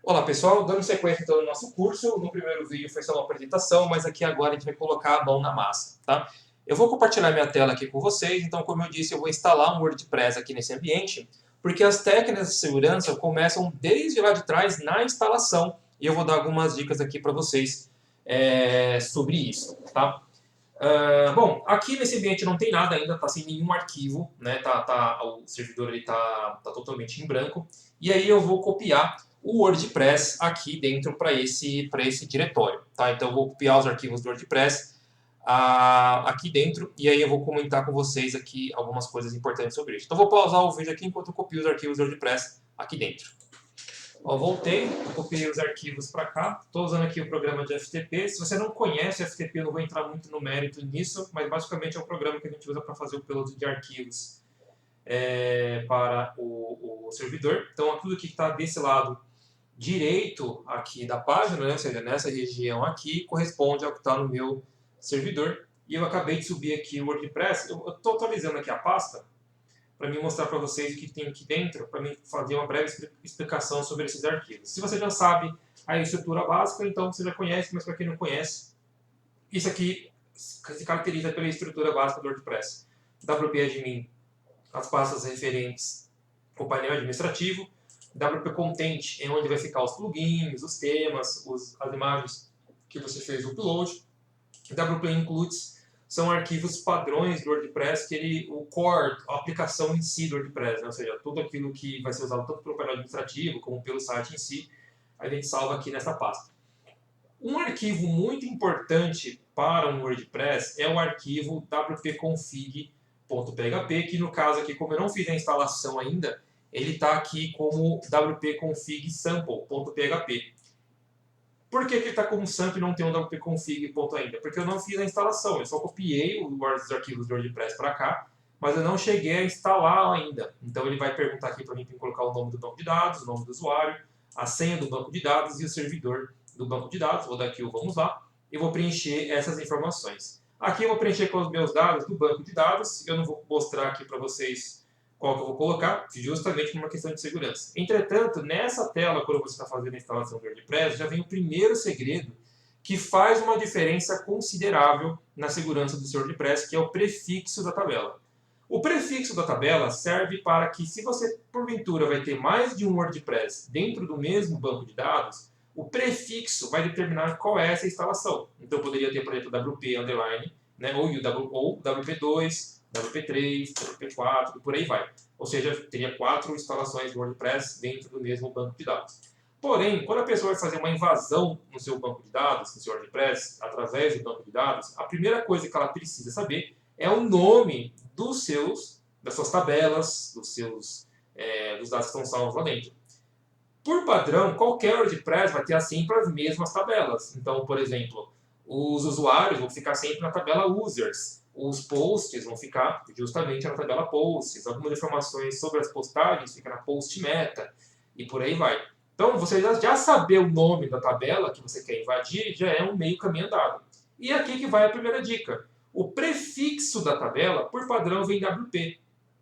Olá pessoal, dando sequência então no nosso curso, no primeiro vídeo foi só uma apresentação, mas aqui agora a gente vai colocar a mão na massa, tá? Eu vou compartilhar minha tela aqui com vocês, então como eu disse, eu vou instalar um WordPress aqui nesse ambiente, porque as técnicas de segurança começam desde lá de trás na instalação, e eu vou dar algumas dicas aqui para vocês sobre isso, tá? Bom, aqui nesse ambiente não tem nada ainda, tá sem nenhum arquivo, né? O servidor ele tá totalmente em branco. E aí eu vou copiar o WordPress aqui dentro para esse diretório, tá? Então eu vou copiar os arquivos do WordPress aqui dentro e aí eu vou comentar com vocês aqui algumas coisas importantes sobre isso. Então eu vou pausar o vídeo aqui enquanto eu copio os arquivos do WordPress aqui dentro. Ó, voltei, copiei os arquivos para cá. Estou usando aqui o programa de FTP. Se você não conhece FTP, eu não vou entrar muito no mérito nisso, mas basicamente é um programa que a gente usa para fazer o upload de arquivos para o servidor. Então, tudo que está desse lado direito aqui da página, né, ou seja, nessa região aqui, corresponde ao que está no meu servidor. E eu acabei de subir aqui o WordPress. Eu estou atualizando aqui a pasta para mim mostrar para vocês o que tem aqui dentro, para mim fazer uma breve explicação sobre esses arquivos. Se você já sabe a estrutura básica, então você já conhece, mas para quem não conhece, isso aqui se caracteriza pela estrutura básica do WordPress. WP Admin, as pastas referentes ao painel administrativo. WP Content é onde vai ficar os plugins, os temas, as imagens que você fez o upload. WP Includes são arquivos padrões do WordPress, o core, a aplicação em si do WordPress, né? Ou seja, tudo aquilo que vai ser usado tanto pelo painel administrativo como pelo site em si, a gente salva aqui nessa pasta. Um arquivo muito importante para um WordPress é o arquivo wp-config.php, que no caso aqui, como eu não fiz a instalação ainda, ele está aqui como wp-config sample.php. Por que ele está com um sample e não tem um wp-config ainda? Porque eu não fiz a instalação, eu só copiei os arquivos do WordPress para cá, mas eu não cheguei a instalar ainda. Então ele vai perguntar aqui para mim para colocar o nome do banco de dados, o nome do usuário, a senha do banco de dados e o servidor do banco de dados. Vou dar aqui o vamos lá e vou preencher essas informações. Aqui eu vou preencher com os meus dados do banco de dados. Eu não vou mostrar aqui para vocês qual que eu vou colocar, justamente por uma questão de segurança. Entretanto, nessa tela, quando você está fazendo a instalação do WordPress, já vem o primeiro segredo que faz uma diferença considerável na segurança do seu WordPress, que é o prefixo da tabela. O prefixo da tabela serve para que, se você, porventura, vai ter mais de um WordPress dentro do mesmo banco de dados, o prefixo vai determinar qual é essa instalação. Então, eu poderia ter, por exemplo, WP underline, né, ou WP2, WP3, WP4 e por aí vai. Ou seja, teria 4 instalações de WordPress dentro do mesmo banco de dados. Porém, quando a pessoa vai fazer uma invasão no seu banco de dados, no seu WordPress, através do banco de dados, a primeira coisa que ela precisa saber é o nome das suas tabelas, dos dados que estão salvos lá dentro. Por padrão, qualquer WordPress vai ter sempre as mesmas tabelas. Então, por exemplo, os usuários vão ficar sempre na tabela users. Os posts vão ficar justamente na tabela posts. Algumas informações sobre as postagens ficam na post meta e por aí vai. Então, você já saber o nome da tabela que você quer invadir já é um meio caminho andado. E aqui que vai a primeira dica. O prefixo da tabela, por padrão, vem WP.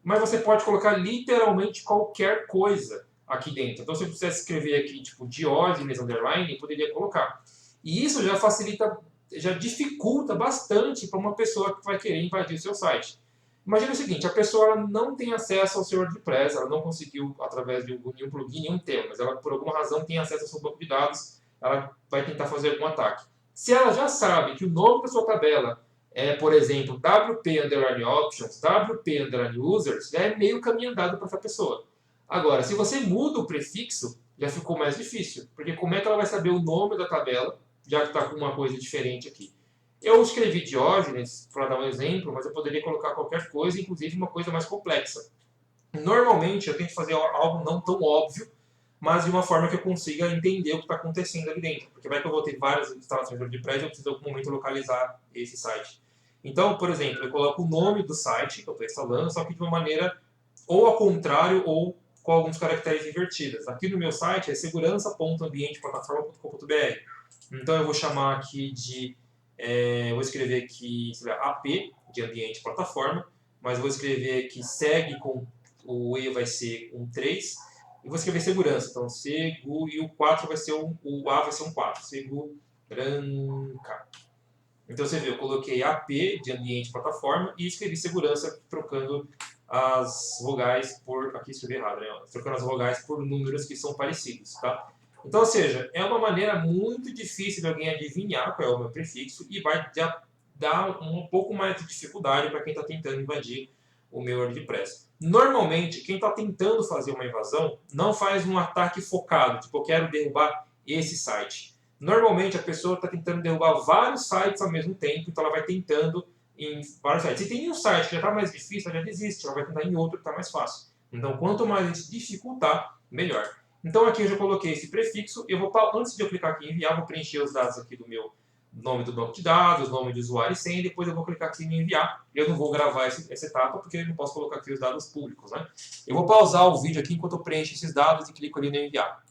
Mas você pode colocar literalmente qualquer coisa aqui dentro. Então, se eu quisesse escrever aqui, tipo, Diógenes underline, eu poderia colocar. E isso já facilita, já dificulta bastante para uma pessoa que vai querer invadir o seu site. Imagina o seguinte, a pessoa não tem acesso ao seu WordPress, ela não conseguiu através de nenhum plugin, nenhum tema, mas ela por alguma razão tem acesso ao seu banco de dados, ela vai tentar fazer algum ataque. Se ela já sabe que o nome da sua tabela por exemplo, WP underline options, WP underline users, já é meio caminho andado para essa pessoa. Agora, se você muda o prefixo, já ficou mais difícil, porque como é que ela vai saber o nome da tabela, já que está com uma coisa diferente aqui? Eu escrevi Diógenes para dar um exemplo, mas eu poderia colocar qualquer coisa, inclusive uma coisa mais complexa. Normalmente eu tento fazer algo não tão óbvio, mas de uma forma que eu consiga entender o que está acontecendo ali dentro. Porque vai que eu vou ter várias instalações de WordPress e eu preciso em algum momento localizar esse site. Então, por exemplo, eu coloco o nome do site que eu estou instalando, só que de uma maneira ou ao contrário ou com alguns caracteres invertidos. Aqui no meu site é segurança.ambienteplataforma.com.br. Então eu vou chamar aqui vou escrever aqui, sei lá, AP, de ambiente plataforma, mas vou escrever aqui segue com o E vai ser um 3 e vou escrever segurança. Então, segu, e o 4 vai ser o A vai ser um 4. Segurança. Então você vê, eu coloquei AP de ambiente plataforma e escrevi segurança trocando as vogais por... Aqui escrevi errado, né? Trocando as vogais por números que são parecidos, tá? Então, ou seja, é uma maneira muito difícil de alguém adivinhar qual é o meu prefixo e vai dar um pouco mais de dificuldade para quem está tentando invadir o meu WordPress. Normalmente, quem está tentando fazer uma invasão não faz um ataque focado, tipo, eu quero derrubar esse site. Normalmente, a pessoa está tentando derrubar vários sites ao mesmo tempo, então ela vai tentando em vários sites. Se tem um site que já está mais difícil, ela já desiste, ela vai tentar em outro que está mais fácil. Então, quanto mais a gente dificultar, melhor. Então, aqui eu já coloquei esse prefixo. Eu vou, antes de eu clicar aqui em enviar, vou preencher os dados aqui do meu nome do banco de dados, nome de usuário e senha, depois eu vou clicar aqui em enviar. Eu não vou gravar essa etapa, porque eu não posso colocar aqui os dados públicos, né? Eu vou pausar o vídeo aqui enquanto eu preencho esses dados e clico ali no enviar.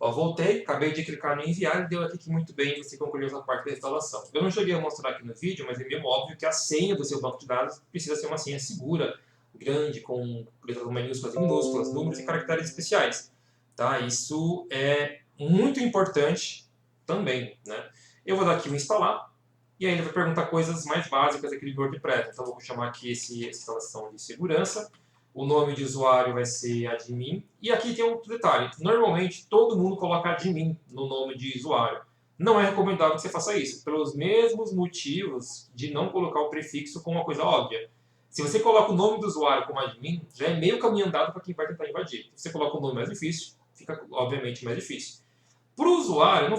Ó, voltei, acabei de clicar no enviar e deu aqui que muito bem você concluiu essa parte da instalação. Eu não cheguei a mostrar aqui no vídeo, mas é meio óbvio que a senha do seu banco de dados precisa ser uma senha segura, grande, com letras maiúsculas e minúsculas, números e caracteres especiais. Tá? Isso é muito importante também, né? Eu vou dar aqui o instalar, e aí ele vai perguntar coisas mais básicas aqui do WordPress. Então eu vou chamar aqui essa instalação de segurança. O nome de usuário vai ser admin. E aqui tem outro detalhe. Normalmente todo mundo coloca admin no nome de usuário. Não é recomendável que você faça isso, pelos mesmos motivos de não colocar o prefixo como uma coisa óbvia. Se você coloca o nome do usuário como admin, já é meio caminho andado para quem vai tentar invadir. Se você coloca o nome mais difícil, fica obviamente mais difícil. Para o usuário, eu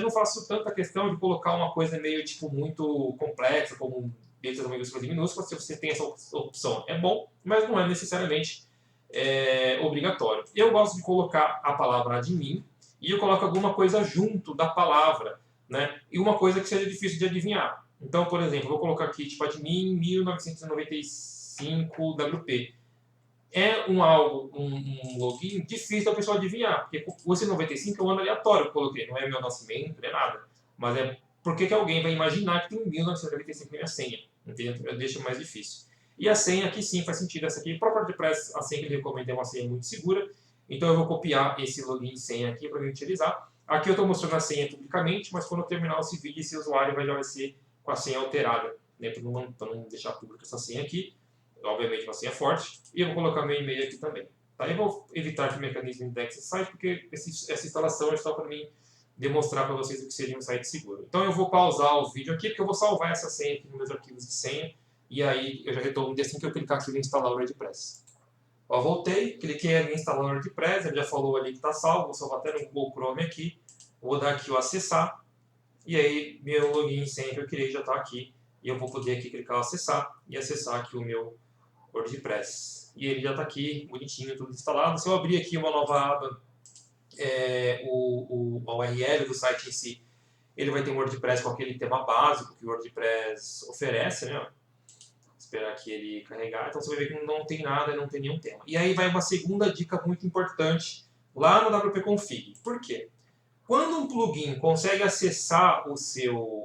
não faço tanta questão de colocar uma coisa meio tipo muito complexa, como letras maiúsculas e minúsculas. Se você tem essa opção, é bom, mas não é necessariamente obrigatório. Eu gosto de colocar a palavra admin e eu coloco alguma coisa junto da palavra, né? E uma coisa que seja difícil de adivinhar. Então, por exemplo, eu vou colocar aqui tipo admin 1995 WP. É um login difícil da pessoa adivinhar, porque esse 95 é um ano aleatório que eu coloquei, não é meu nascimento, não é nada. Mas é porque que alguém vai imaginar que tem 1995 na minha senha, entendeu? Eu deixo mais difícil. E a senha aqui sim faz sentido, essa aqui, o próprio WordPress, a senha que ele recomenda é uma senha muito segura, então eu vou copiar esse login e senha aqui para me utilizar. Aqui eu estou mostrando a senha publicamente, mas quando eu terminar esse vídeo, esse usuário já vai ser com a senha alterada, né, para não deixar pública essa senha aqui. Obviamente uma senha forte, e eu vou colocar meu e-mail aqui também. Tá? Eu vou evitar que o mecanismo indexe esse site, porque essa instalação é só para mim demonstrar para vocês o que seria um site seguro. Então eu vou pausar o vídeo aqui, porque eu vou salvar essa senha aqui nos meus arquivos de senha, e aí eu já retorno assim que eu clicar aqui em instalar o WordPress. Ó, voltei, cliquei ali em instalar o WordPress, ele já falou ali que está salvo, vou salvar até no Google Chrome aqui, vou dar aqui o acessar, e aí meu login e senha que eu criei já está aqui, e eu vou poder aqui clicar acessar, e acessar aqui o meu WordPress. E ele já está aqui, bonitinho, tudo instalado. Se eu abrir aqui uma nova aba, a URL do site em si, ele vai ter um WordPress com aquele tema básico que o WordPress oferece, né? Esperar que ele carregar. Então você vai ver que não tem nada, não tem nenhum tema. E aí vai uma segunda dica muito importante lá no WP-Config. Por quê? Quando um plugin consegue acessar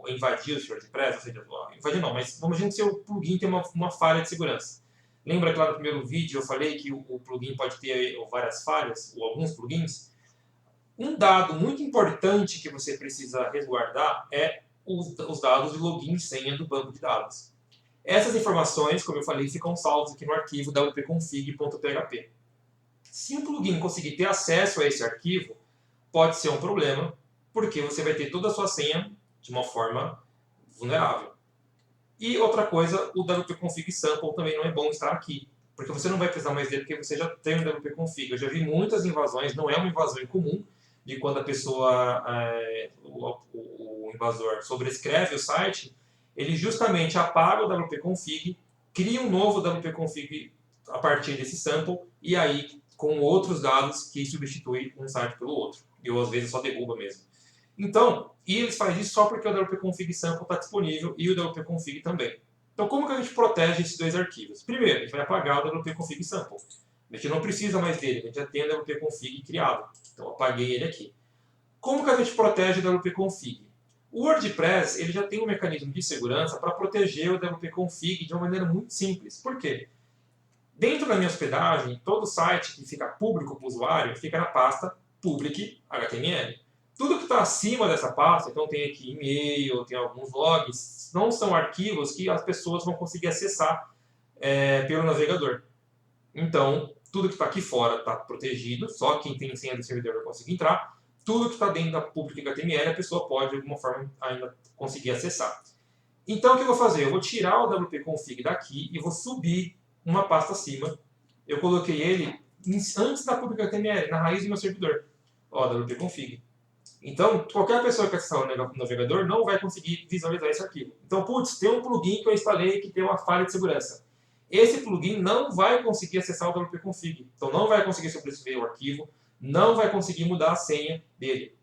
invadir o seu WordPress, ou seja, invadir não, mas vamos imaginar que o seu plugin tem uma falha de segurança. Lembra que lá no primeiro vídeo eu falei que o plugin pode ter várias falhas, ou alguns plugins? Um dado muito importante que você precisa resguardar é os dados de login e senha do banco de dados. Essas informações, como eu falei, ficam salvas aqui no arquivo wp-config.php. Se um plugin conseguir ter acesso a esse arquivo, pode ser um problema, porque você vai ter toda a sua senha de uma forma vulnerável. E outra coisa, o wp-config sample também não é bom estar aqui, porque você não vai precisar mais dele, porque você já tem o wp-config. Eu já vi muitas invasões, não é uma invasão incomum, de quando a pessoa, o invasor, sobrescreve o site, ele justamente apaga o wp-config, cria um novo wp-config a partir desse sample, e aí com outros dados que substitui um site pelo outro. E ou às vezes só derruba mesmo. Então, e eles fazem isso só porque o wp-config sample está disponível e o wp-config também. Então, como que a gente protege esses dois arquivos? Primeiro, a gente vai apagar o wp-config sample. A gente não precisa mais dele, a gente já tem o wp-config criado. Então, eu apaguei ele aqui. Como que a gente protege o wp-config? O WordPress ele já tem um mecanismo de segurança para proteger o wp-config de uma maneira muito simples. Por quê? Dentro da minha hospedagem, todo site que fica público para o usuário fica na pasta public HTML. Tudo que está acima dessa pasta, então tem aqui e-mail, tem alguns logs, não são arquivos que as pessoas vão conseguir acessar pelo navegador. Então, tudo que está aqui fora está protegido, só quem tem senha do servidor vai conseguir entrar. Tudo que está dentro da public HTML, a pessoa pode, de alguma forma, ainda conseguir acessar. Então, o que eu vou fazer? Eu vou tirar o wp-config daqui e vou subir uma pasta acima. Eu coloquei ele antes da public HTML, na raiz do meu servidor. Ó, wp-config. Então, qualquer pessoa que acessar o navegador não vai conseguir visualizar esse arquivo. Então, putz, tem um plugin que eu instalei que tem uma falha de segurança. Esse plugin não vai conseguir acessar o wp-config. Então, não vai conseguir sobreviver o arquivo, não vai conseguir mudar a senha dele.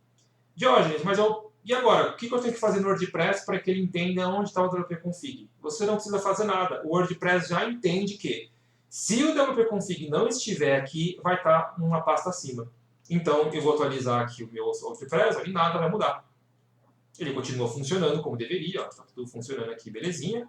Diógenes, mas e agora? O que eu tenho que fazer no WordPress para que ele entenda onde está o wp-config? Você não precisa fazer nada. O WordPress já entende que se o wp-config não estiver aqui, vai estar numa pasta acima. Então, eu vou atualizar aqui o meu WordPress e nada vai mudar. Ele continua funcionando como deveria, está tudo funcionando aqui, belezinha,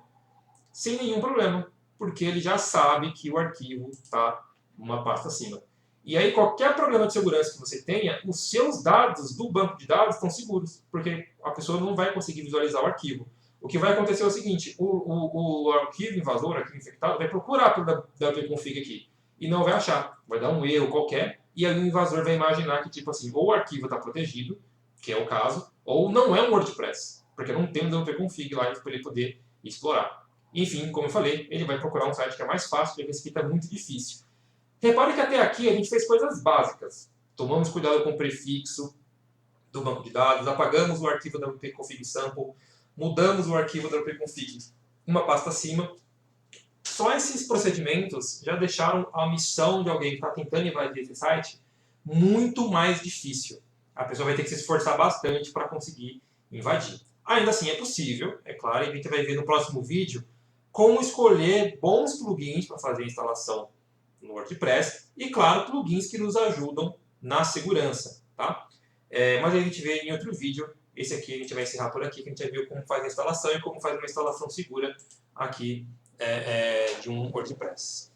sem nenhum problema, porque ele já sabe que o arquivo está numa pasta acima. E aí, qualquer problema de segurança que você tenha, os seus dados do banco de dados estão seguros, porque a pessoa não vai conseguir visualizar o arquivo. O que vai acontecer é o seguinte, o arquivo invasor, o arquivo infectado, vai procurar pelo wp-config aqui, e não vai achar, vai dar um erro qualquer, e aí o invasor vai imaginar que, tipo assim, ou o arquivo está protegido, que é o caso, ou não é um WordPress, porque não tem um wp-config lá para ele poder explorar. Enfim, como eu falei, ele vai procurar um site que é mais fácil, porque esse aqui está muito difícil. Repare que até aqui a gente fez coisas básicas. Tomamos cuidado com o prefixo do banco de dados, apagamos o arquivo da wp-config sample, mudamos o arquivo da wp-config uma pasta acima. Só esses procedimentos já deixaram a missão de alguém que está tentando invadir esse site muito mais difícil. A pessoa vai ter que se esforçar bastante para conseguir invadir. Ainda assim é possível, é claro, e a gente vai ver no próximo vídeo como escolher bons plugins para fazer a instalação no WordPress e, claro, plugins que nos ajudam na segurança. Tá? Mas a gente vê em outro vídeo. Esse aqui a gente vai encerrar por aqui, que a gente vai ver como faz a instalação e como faz uma instalação segura aqui de um WordPress.